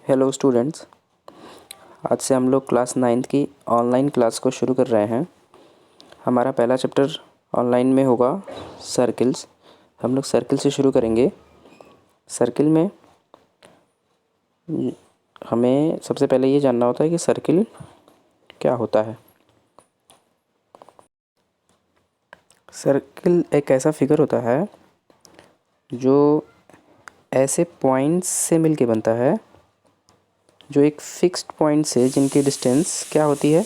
Hello students. आज से हम लोग क्लास 9th की ऑनलाइन क्लास को शुरू कर रहे हैं। हमारा पहला चैप्टर ऑनलाइन में होगा सर्किल्स। हम लोग सर्किल से शुरू करेंगे। सर्किल में हमें सबसे पहले ये जानना होता है कि सर्किल क्या होता है। सर्किल एक ऐसा फिगर होता है जो ऐसे पॉइंट्स से मिलके बनता है जो एक फिक्स्ड पॉइंट से जिनकी डिस्टेंस क्या होती है,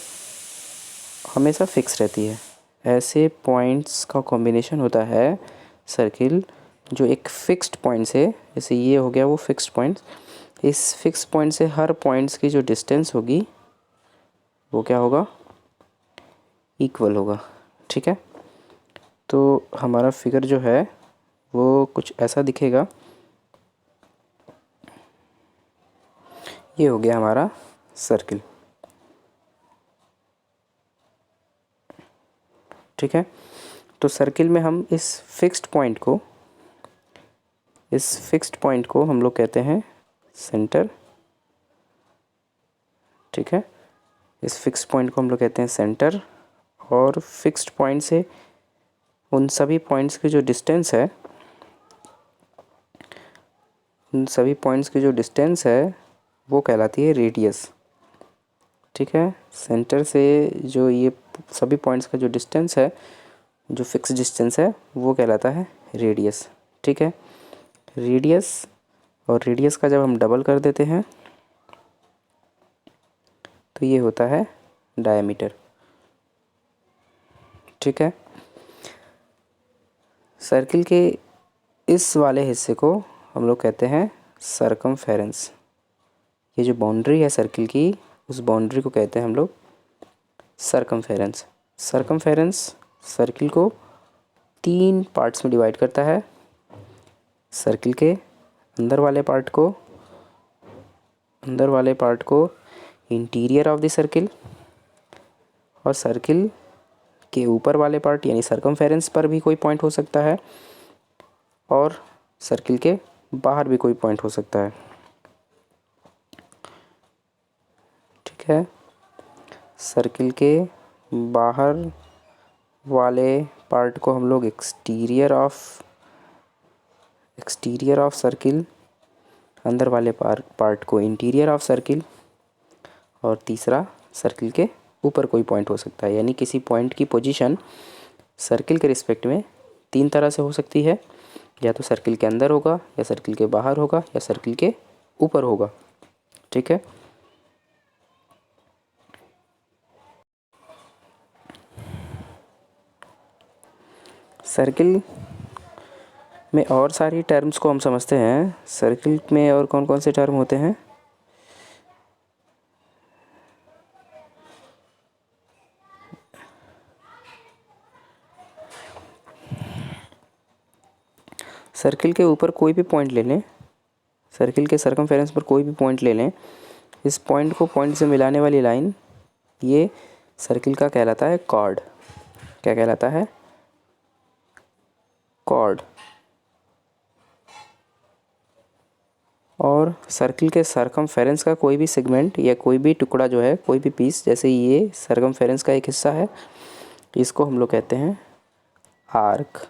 हमेशा फिक्स रहती है। ऐसे पॉइंट्स का कॉम्बिनेशन होता है सर्किल, जो एक फिक्स्ड पॉइंट से, जैसे ये हो गया वो फिक्स्ड पॉइंट, इस फिक्स पॉइंट से हर पॉइंट्स की जो डिस्टेंस होगी वो क्या होगा, इक्वल होगा। ठीक है, तो हमारा फिगर जो है वो कुछ ऐसा दिखेगा। ये हो गया हमारा सर्किल। ठीक है, तो सर्किल में हम इस फिक्स्ड पॉइंट को हम लोग कहते हैं सेंटर। ठीक है, इस फिक्स्ड पॉइंट को हम लोग कहते हैं सेंटर। और फिक्स्ड पॉइंट से उन सभी पॉइंट्स की जो डिस्टेंस है, वो कहलाती है रेडियस। ठीक है, सेंटर से जो ये सभी पॉइंट्स का जो डिस्टेंस है, जो फिक्स डिस्टेंस है, वो कहलाता है रेडियस। ठीक है, रेडियस और रेडियस का जब हम डबल कर देते हैं तो ये होता है डायमीटर। ठीक है, सर्किल के इस वाले हिस्से को हम लोग कहते हैं सरकमफेरेंस। ये जो बाउंड्री है सर्किल की, उस बाउंड्री को कहते हैं हम लोग सरकमफेरेंस। सरकमफेरेंस सर्किल को 3 पार्ट्स में डिवाइड करता है। सर्किल के अंदर वाले पार्ट को इंटीरियर ऑफ द सर्किल, और सर्किल के ऊपर वाले पार्ट यानी सरकमफेरेंस पर भी कोई पॉइंट हो सकता है, और सर्किल के बाहर भी कोई पॉइंट हो सकता है। ठीक है, सर्किल के बाहर वाले पार्ट को हम लोग एक्सटीरियर ऑफ सर्किल, अंदर वाले पार्ट को इंटीरियर ऑफ सर्किल, और तीसरा सर्किल के ऊपर कोई पॉइंट हो सकता है। यानी किसी पॉइंट की पोजीशन सर्किल के रिस्पेक्ट में 3 तरह से हो सकती है, या तो सर्किल के अंदर होगा, या सर्किल के बाहर होगा, या सर्किल के ऊपर होगा। ठीक है, सर्किल में और सारी टर्म्स को हम समझते हैं। सर्किल में और कौन कौन से टर्म होते हैं? सर्किल के ऊपर कोई भी पॉइंट ले लें, सर्किल के सरकमफेरेंस पर कोई भी पॉइंट ले लें, इस पॉइंट को पॉइंट से मिलाने वाली लाइन, ये सर्किल का कहलाता है कॉर्ड। क्या कहलाता है? कॉर्ड। और सर्किल के सरकमफेरेंस का कोई भी सेगमेंट या कोई भी टुकड़ा जो है, कोई भी पीस, जैसे ये सरकमफेरेंस का एक हिस्सा है, इसको हम लोग कहते हैं आर्क।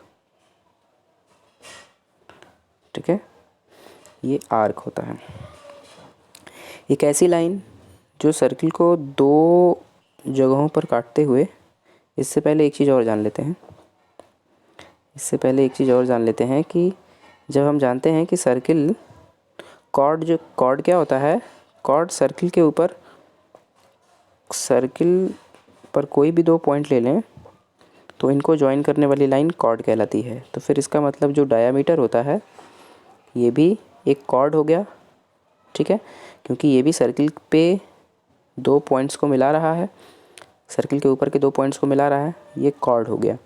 ठीक है, ये आर्क होता है। एक ऐसी लाइन जो सर्किल को 2 जगहों पर काटते हुए, इससे पहले एक चीज़ और जान लेते हैं कि जब हम जानते हैं कि सर्किल कॉर्ड क्या होता है, कॉर्ड सर्किल पर कोई भी 2 पॉइंट ले लें तो इनको ज्वाइन करने वाली लाइन कॉर्ड कहलाती है। तो फिर इसका मतलब जो डायामीटर होता है, ये भी एक कॉर्ड हो गया। ठीक है, क्योंकि ये भी सर्किल पे 2 पॉइंट्स को मिला रहा है, सर्किल के ऊपर के 2 पॉइंट्स को मिला रहा है, ये कॉर्ड हो गया।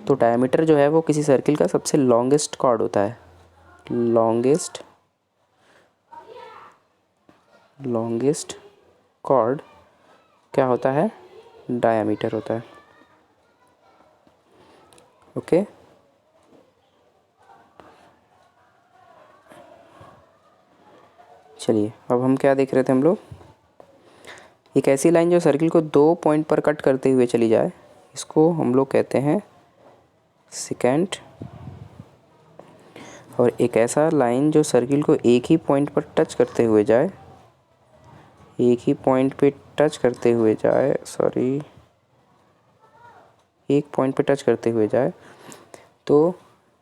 तो डायमीटर जो है वो किसी सर्किल का सबसे लॉन्गेस्ट कॉर्ड होता है। लॉन्गेस्ट कॉर्ड क्या होता है? डायमीटर होता है। ओके, चलिए अब हम क्या देख रहे थे हम लोग, एक ऐसी लाइन जो सर्किल को 2 पॉइंट पर कट करते हुए चली जाए, इसको हम लोग कहते हैं सेकेंट। और एक ऐसा लाइन जो सर्किल को एक ही पॉइंट पर टच करते हुए जाए, एक ही पॉइंट पे टच करते हुए जाए, एक पॉइंट पे टच करते हुए जाए, तो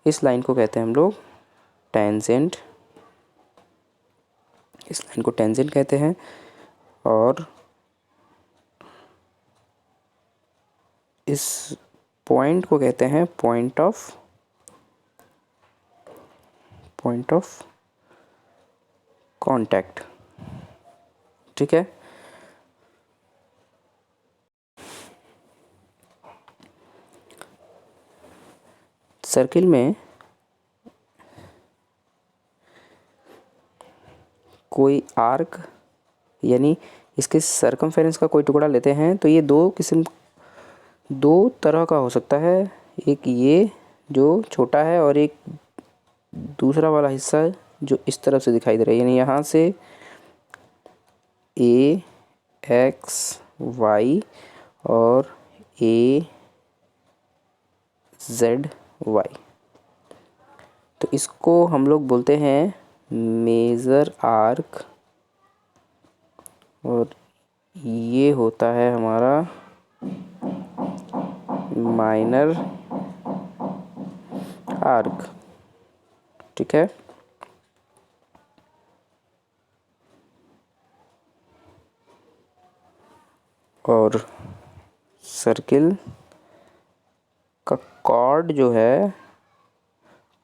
इस लाइन को कहते हैं हम लोग टेंजेंट। इस लाइन को टेंजेंट कहते हैं। और इस पॉइंट को कहते हैं पॉइंट ऑफ कांटेक्ट। ठीक है। सर्किल में कोई आर्क यानी इसके सरकमफेरेंस का कोई टुकड़ा लेते हैं तो ये दो तरह का हो सकता है। एक ये जो छोटा है और एक दूसरा वाला हिस्सा जो इस तरफ से दिखाई दे रहा है, यानी यहाँ से ए एक्स वाई और ए जेड वाई। तो इसको हम लोग बोलते हैं मेजर आर्क, और ये होता है हमारा माइनर आर्क। ठीक है। और सर्किल का कॉर्ड जो है,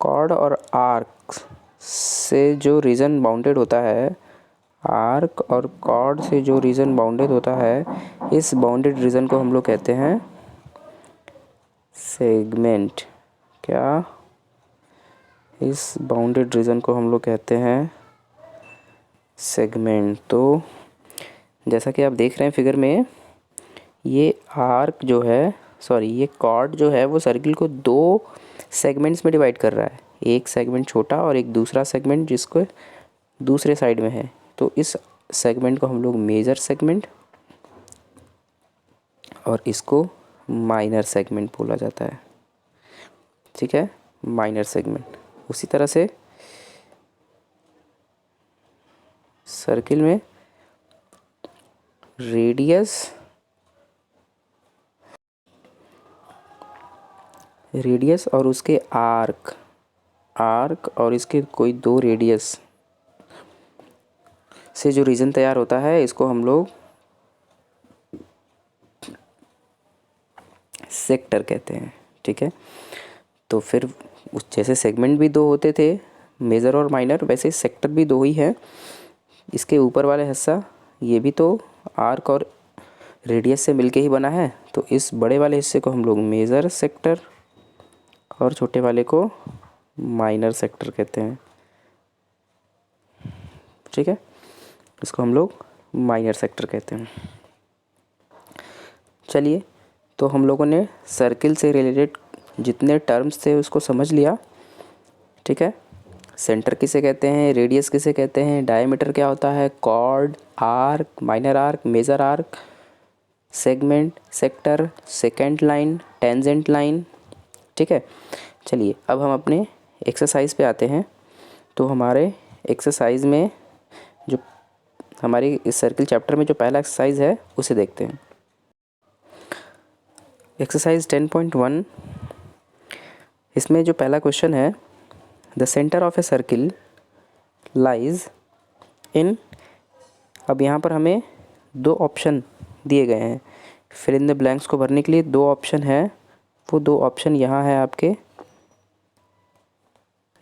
कॉर्ड और आर्क से जो रीजन बाउंडेड होता है, आर्क और कॉर्ड से जो रीजन बाउंडेड होता है, इस बाउंडेड रीजन को हम लोग कहते हैं सेगमेंट। क्या? इस बाउंडेड रीजन को हम लोग कहते हैं सेगमेंट। तो जैसा कि आप देख रहे हैं फिगर में, ये आर्क जो है, ये कॉर्ड जो है वो सर्किल को 2 सेगमेंट्स में डिवाइड कर रहा है। एक सेगमेंट छोटा और एक दूसरा सेगमेंट जिसको दूसरे साइड में है। तो इस सेगमेंट को हम लोग मेजर सेगमेंट और इसको माइनर सेगमेंट बोला जाता है। ठीक है, माइनर सेगमेंट। उसी तरह से सर्किल में रेडियस और उसके आर्क और इसके कोई 2 रेडियस से जो रीजन तैयार होता है, इसको हम लोग सेक्टर कहते हैं। ठीक है। तो फिर उस जैसे सेगमेंट भी 2 होते थे, मेजर और माइनर, वैसे सेक्टर भी 2 ही है। इसके ऊपर वाले हिस्सा ये भी तो आर्क और रेडियस से मिलके ही बना है। तो इस बड़े वाले हिस्से को हम लोग मेजर सेक्टर और छोटे वाले को माइनर सेक्टर कहते हैं। ठीक है, इसको हम लोग माइनर सेक्टर कहते हैं। चलिए, तो हम लोगों ने सर्किल से रिलेटेड जितने टर्म्स थे उसको समझ लिया। ठीक है। सेंटर किसे कहते हैं, रेडियस किसे कहते हैं, डायमीटर क्या होता है, chord, arc, minor arc, major arc, segment, sector, secant line, tangent line. ठीक है। चलिए अब हम अपने एक्सरसाइज पे आते हैं। तो हमारे एक्सरसाइज में जो हमारी इस सर्किल चैप्टर में जो पहला एक्सरसाइज है उसे देखते हैं। एक्सरसाइज 10.1, इसमें जो पहला क्वेश्चन है, the centre of a circle lies in. अब यहाँ पर हमें 2 ऑप्शन दिए गए हैं। फिल इन द ब्लैंक्स को भरने के लिए 2 ऑप्शन है। वो 2 ऑप्शन यहाँ है आपके,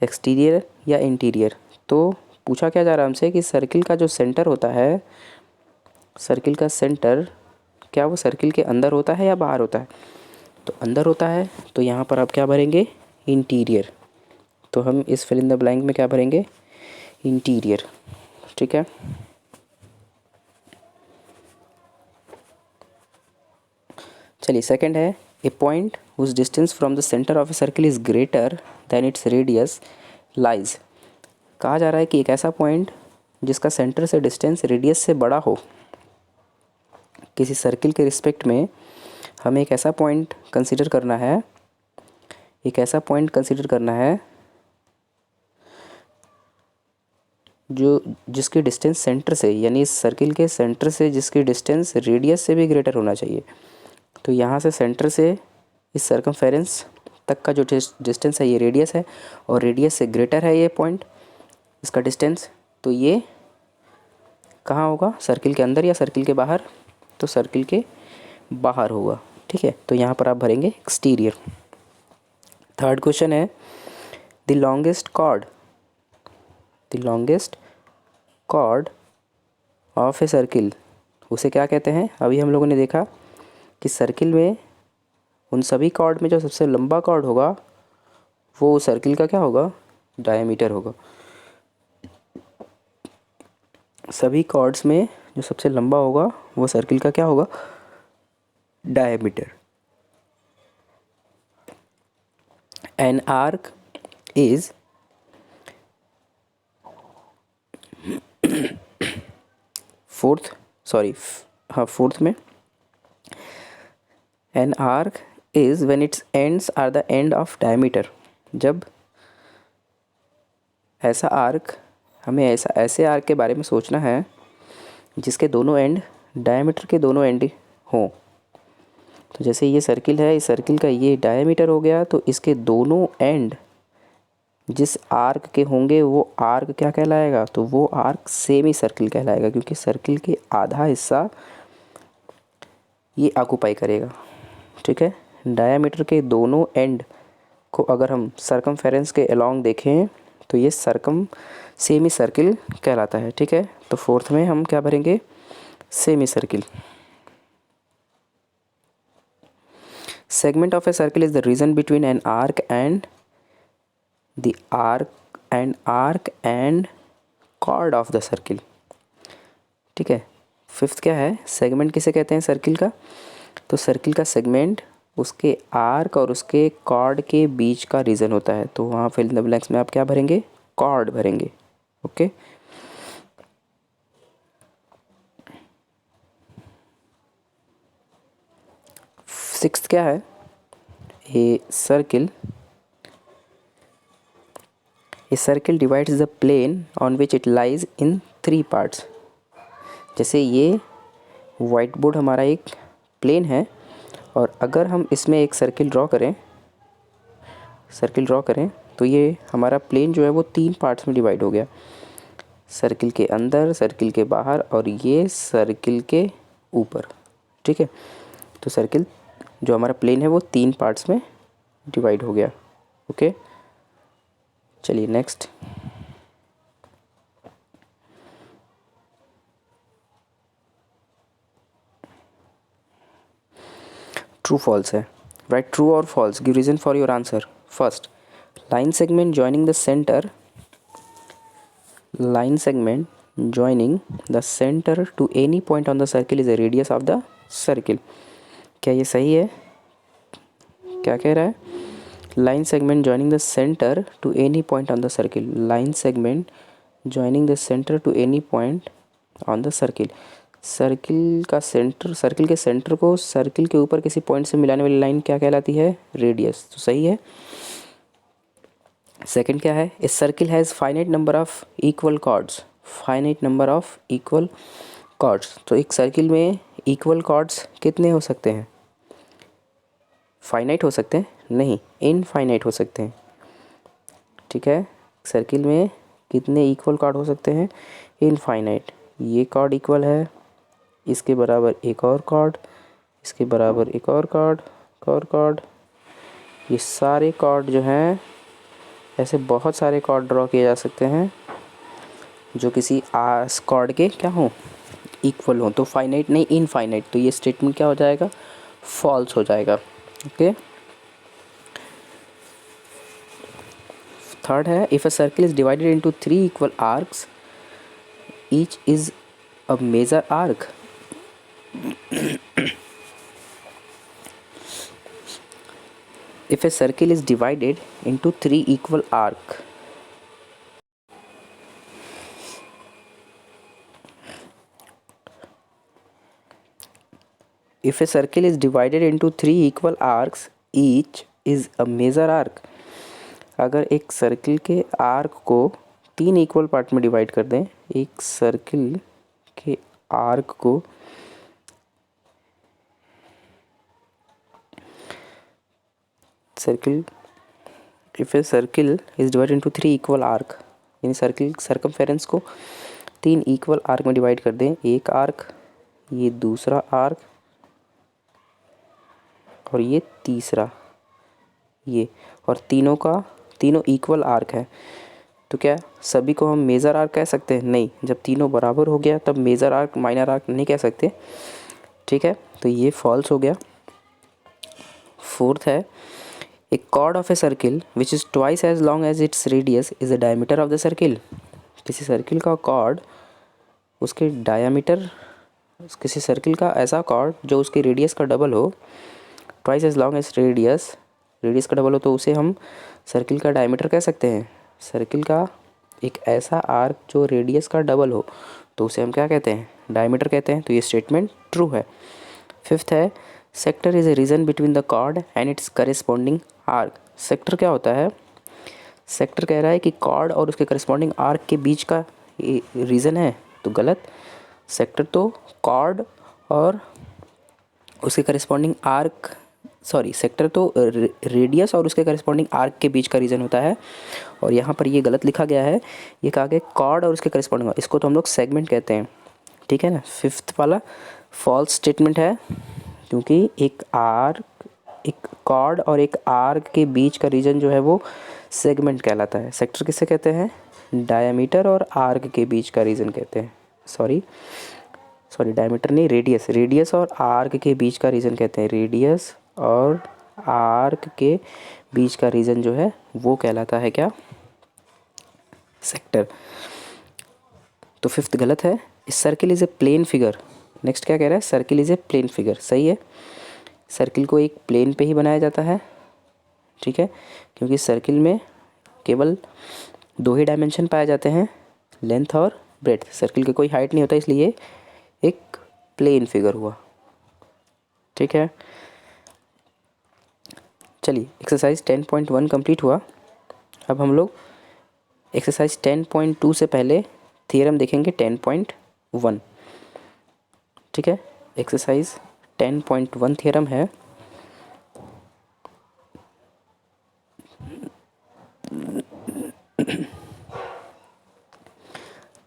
एक्सटीरियर या इंटीरियर। तो पूछा क्या जा रहा है हमसे कि सर्किल का जो सेंटर होता है, सर्किल का सेंटर क्या वो सर्किल के अंदर होता है या बाहर होता है? तो अंदर होता है। तो यहाँ पर आप क्या भरेंगे, इंटीरियर। तो हम इस फिल इन द ब्लैंक में क्या भरेंगे, इंटीरियर। ठीक है। चलिए सेकंड है, a point whose distance from the centre of a circle is greater than its radius lies. कहा जा रहा है कि एक ऐसा पॉइंट जिसका सेंटर से डिस्टेंस रेडियस से बड़ा हो, किसी सर्किल के रिस्पेक्ट में हमें एक ऐसा पॉइंट कंसीडर करना है, जो जिसकी डिस्टेंस सेंटर से, यानी इस सर्किल के सेंटर से जिसकी डिस्टेंस रेडियस से भी ग्रेटर होना चाहिए। तो यहाँ से सेंटर से इस सर्कमफेरेंस तक का जो डिस्टेंस है ये रेडियस है, और रेडियस से ग्रेटर है ये पॉइंट, इसका डिस्टेंस। तो ये कहाँ होगा, सर्किल के अंदर या सर्किल के बाहर? तो सर्किल के बाहर होगा, ठीक है। तो यहाँ पर आप भरेंगे एक्सटीरियर। थर्ड क्वेश्चन है, the longest chord of a circle, उसे क्या कहते हैं? अभी हम लोगों ने देखा कि सर्किल में उन सभी कॉर्ड में जो सबसे लंबा कॉर्ड होगा वो सर्किल का क्या होगा? डायमीटर होगा। सभी कॉर्ड्स में जो सबसे लंबा होगा वो सर्किल का क्या होगा? Diameter. An arc is fourth में, an arc is when its ends are the end of diameter. जब ऐसा आर्क, हमें ऐसे आर्क के बारे में सोचना है जिसके दोनों एंड डायमीटर के दोनों एंड हों। तो जैसे ये सर्किल है, इस सर्किल का ये डायमीटर हो गया, तो इसके दोनों एंड जिस आर्क के होंगे वो आर्क क्या कहलाएगा? तो वो आर्क सेमी सर्किल कहलाएगा, क्योंकि सर्किल के आधा हिस्सा ये ऑक्यूपाई करेगा, ठीक है। डायमीटर के दोनों एंड को अगर हम सर्कमफेरेंस के अलोंग देखें तो ये सेमी सर्किल कहलाता है, ठीक है। तो फोर्थ में हम क्या भरेंगे? Semi circle. Segment of a circle is the region between an arc and chord of the circle, ठीक है। फिफ्थ क्या है? सेगमेंट किसे कहते हैं सर्किल का? तो सर्किल का सेगमेंट उसके आर्क और उसके कॉर्ड के बीच का रीजन होता है। तो वहाँ फिल इन द ब्लैंक्स में आप क्या भरेंगे? कॉर्ड भरेंगे, ओके। सिक्स्थ क्या है? A circle divides the plane on which it lies in 3 parts. जैसे ये वाइट बोर्ड हमारा एक प्लेन है, और अगर हम इसमें एक सर्किल ड्रॉ करें तो ये हमारा प्लेन जो है वो 3 पार्ट्स में डिवाइड हो गया। सर्किल के अंदर, सर्किल के बाहर, और ये सर्किल के ऊपर, ठीक है। तो सर्किल जो हमारा प्लेन है वो 3 पार्ट्स में डिवाइड हो गया, ओके। चलिए नेक्स्ट। ट्रू फॉल्स है, राइट ट्रू और false, give reason for your answer. First, line segment joining the centre to any point on the circle is the radius of the circle. क्या ये सही है? क्या कह रहा है? Line segment joining the centre to any point on the circle, line segment joining the centre to any point on the circle. Circle के centre को सर्किल के ऊपर किसी पॉइंट से मिलाने वाली लाइन क्या कहलाती है? रेडियस। तो सही है। सेकंड क्या है? A circle has finite number of equal chords. तो एक सर्किल में इक्वल कॉर्ड्स कितने हो सकते हैं? फाइनाइट हो सकते हैं? नहीं, इनफाइनाइट हो सकते हैं, ठीक है। सर्किल में कितने इक्वल कॉर्ड हो सकते हैं? इनफाइनाइट। ये कॉर्ड इक्वल है, इसके बराबर एक और कॉर्ड, इसके बराबर एक और कॉर्ड, ये सारे कॉर्ड जो हैं, ऐसे बहुत सारे कॉर्ड ड्रॉ किए जा सकते हैं जो किसी कॉर्ड के क्या हों? इक्वल हों। तो फाइनाइट नहीं, इनफाइनाइट। तो ये स्टेटमेंट क्या हो जाएगा? फॉल्स हो जाएगा, ओके। थर्ड है, if a circle is divided into 3 equal arcs, each is a major arc. If a circle is divided into 3 equal arcs, if a circle is divided into 3 equal arcs each is a major arc, अगर एक circle के arc को 3 equal part में divide कर दें, एक circle के arc को if a circle is divided into 3 equal arc, यानी सर्किल सर्कमफेरेंस को 3 इक्वल आर्क में डिवाइड कर दें, एक आर्क, ये दूसरा आर्क और ये तीसरा, ये, और तीनों इक्वल आर्क है, तो क्या सभी को हम मेजर आर्क कह सकते हैं? नहीं, जब तीनों बराबर हो गया तब मेजर आर्क माइनर आर्क नहीं कह सकते, ठीक है, तो ये फॉल्स हो गया। फोर्थ है, a chord of a circle which is twice as long as its radius is the diameter of the circle. किसी सर्किल का कॉर्ड, उसके डायमीटर, किसी सर्किल का ऐसा कॉर्ड जो उसके रेडियस का डबल हो, twice as long as radius का डबल हो, तो उसे हम सर्किल का डायमीटर कह सकते हैं। सर्किल का एक ऐसा आर्क जो रेडियस का डबल हो, तो उसे हम क्या कहते हैं? डायमीटर कहते हैं। तो ये स्टेटमेंट ट्रू है। फिफ्थ है, sector is a region between the chord and its corresponding arc. Sector क्या होता है? सेक्टर कह रहा है कि कॉर्ड और उसके करेस्पॉन्डिंग आर्क के बीच का रीजन है, तो गलत। सेक्टर तो कॉर्ड और उसके करेस्पॉन्डिंग आर्क, सेक्टर तो रेडियस और उसके करेस्पॉन्डिंग आर्क के बीच का रीजन होता है, और यहाँ पर ये गलत लिखा गया है। ये कहा गया कॉर्ड और उसके करेस्पॉन्डिंग, इसको तो हम लोग सेगमेंट कहते हैं, ठीक है ना। फिफ्थ वाला फॉल्स स्टेटमेंट है, क्योंकि एक कॉर्ड और एक आर्क के बीच का रीजन जो है वो सेगमेंट कहलाता है। सेक्टर किससे कहते हैं? डायमीटर और आर्क के बीच का रीजन कहते हैं। सॉरी डायमीटर नहीं, रेडियस और आर्क के बीच का रीजन कहते हैं। रेडियस और आर्क के बीच का रीजन जो है वो कहलाता है क्या? सेक्टर। तो फिफ्थ गलत है। Circle is a plane figure. Next क्या कह रहा है? Circle is a plane figure. सही है, सर्किल को एक प्लेन पे ही बनाया जाता है, ठीक है, क्योंकि सर्किल में केवल 2 ही डायमेंशन पाए जाते हैं, लेंथ और ब्रेड्थ। सर्किल की कोई हाइट नहीं होता, इसलिए एक प्लेन फिगर हुआ, ठीक है। चलिए, एक्सरसाइज 10.1 कंप्लीट हुआ। अब हम लोग एक्सरसाइज 10.2 से पहले थ्योरम देखेंगे 10.1, ठीक है। एक्सरसाइज 10.1 थ्योरम है।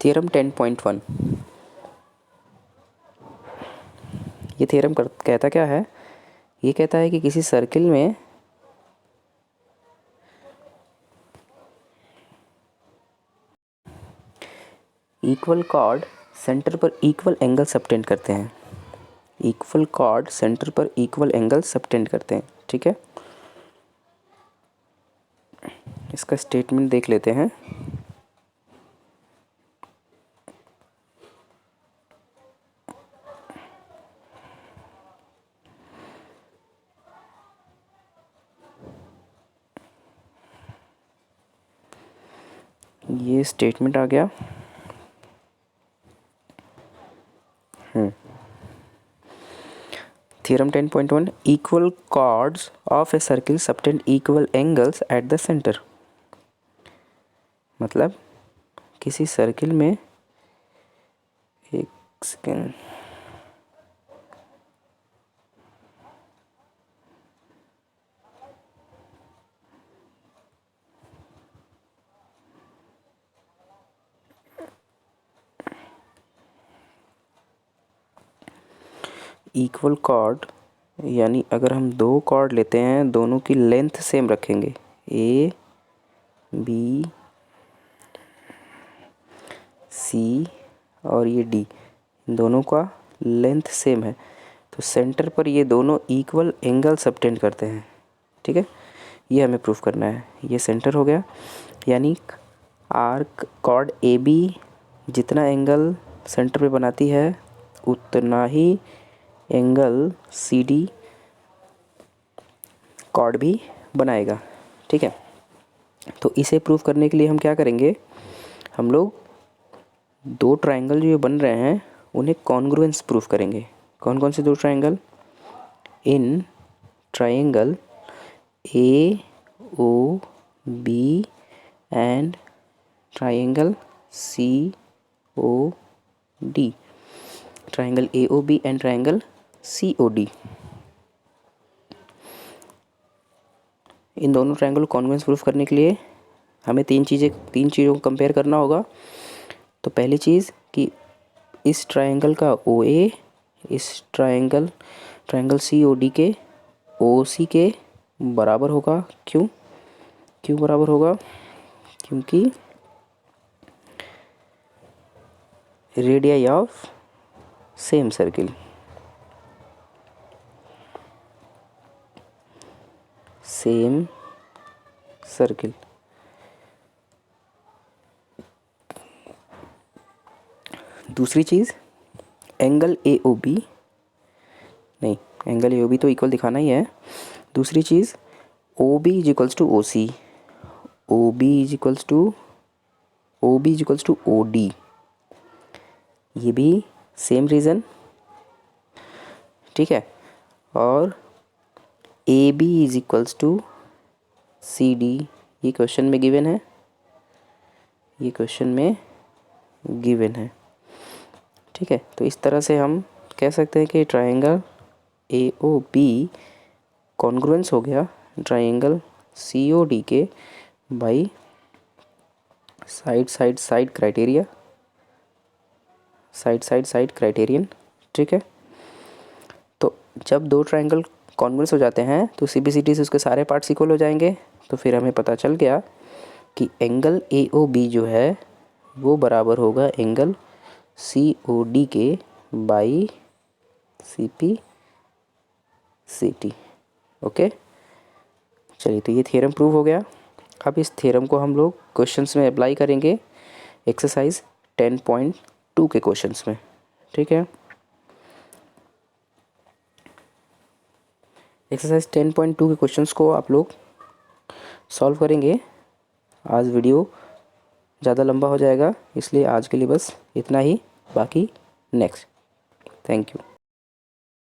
थ्योरम 10.1, ये थ्योरम कहता क्या है? ये कहता है कि किसी सर्किल में इक्वल कॉर्ड सेंटर पर इक्वल एंगल सबटेंड करते हैं। इक्वल कॉर्ड सेंटर पर इक्वल एंगल सबटेंड करते हैं, ठीक है। इसका स्टेटमेंट देख लेते हैं। ये स्टेटमेंट आ गया। Theorem 10.1, equal chords of a circle subtend equal angles at the centre. मतलब किसी सर्किल में, एक सेकेंड, इक्वल कॉर्ड यानी अगर हम 2 कॉर्ड लेते हैं, दोनों की लेंथ सेम रखेंगे, ए बी सी और ये डी, दोनों का लेंथ सेम है, तो सेंटर पर ये दोनों इक्वल एंगल सबटेंड करते हैं, ठीक है। ये हमें प्रूफ करना है। ये सेंटर हो गया, यानी आर्क कॉर्ड ए बी जितना एंगल सेंटर पे बनाती है, उतना ही एंगल सी डी कॉर्ड भी बनाएगा, ठीक है। तो इसे प्रूफ करने के लिए हम क्या करेंगे? हम लोग 2 ट्रायंगल जो ये बन रहे हैं उन्हें कॉन्ग्रुएंस प्रूफ करेंगे। कौन कौन से 2 triangle? In triangle AOB and triangle COD, triangle AOB and triangle COD, इन दोनों ट्रायंगल को कॉन्ग्रुएंस प्रूफ करने के लिए हमें तीन चीज़ों को कंपेयर करना होगा। तो पहली चीज़ कि इस ट्रायंगल का OA इस ट्रायंगल COD के OC के बराबर होगा। क्यों बराबर होगा? क्योंकि रेडियाई ऑफ सेम सर्किल, दूसरी चीज़ एंगल AOB, नहीं एंगल AOB तो इक्वल दिखाना ही है। दूसरी चीज़ OB is equals to OC, OB is equals to OD, ये भी सेम रीज़न, ठीक है। और AB is equals to CD, ये क्वेश्चन में गिवन है, ठीक है। तो इस तरह से हम कह सकते हैं कि ट्रायंगल AOB कॉन्ग्रुएंस हो गया ट्रायंगल COD के बाई साइड क्राइटेरियन, ठीक है। तो जब दो ट्रायंगल कॉन्ग्रुएंस हो जाते हैं तो CBCD से उसके सारे पार्ट्स इक्वल हो जाएंगे। तो फिर हमें पता चल गया कि एंगल AOB जो है वो बराबर होगा एंगल COD के बाई CPCT, ओके। चलिए, तो ये थ्योरम प्रूव हो गया। अब इस थ्योरम को हम लोग क्वेश्चंस में अप्लाई करेंगे एक्सरसाइज 10.2 के क्वेश्चंस में, ठीक है। एक्सरसाइज 10.2 के क्वेश्चंस को आप लोग सॉल्व करेंगे। आज वीडियो ज़्यादा लंबा हो जाएगा, इसलिए आज के लिए बस इतना ही, बाकी नेक्स्ट। Thank you.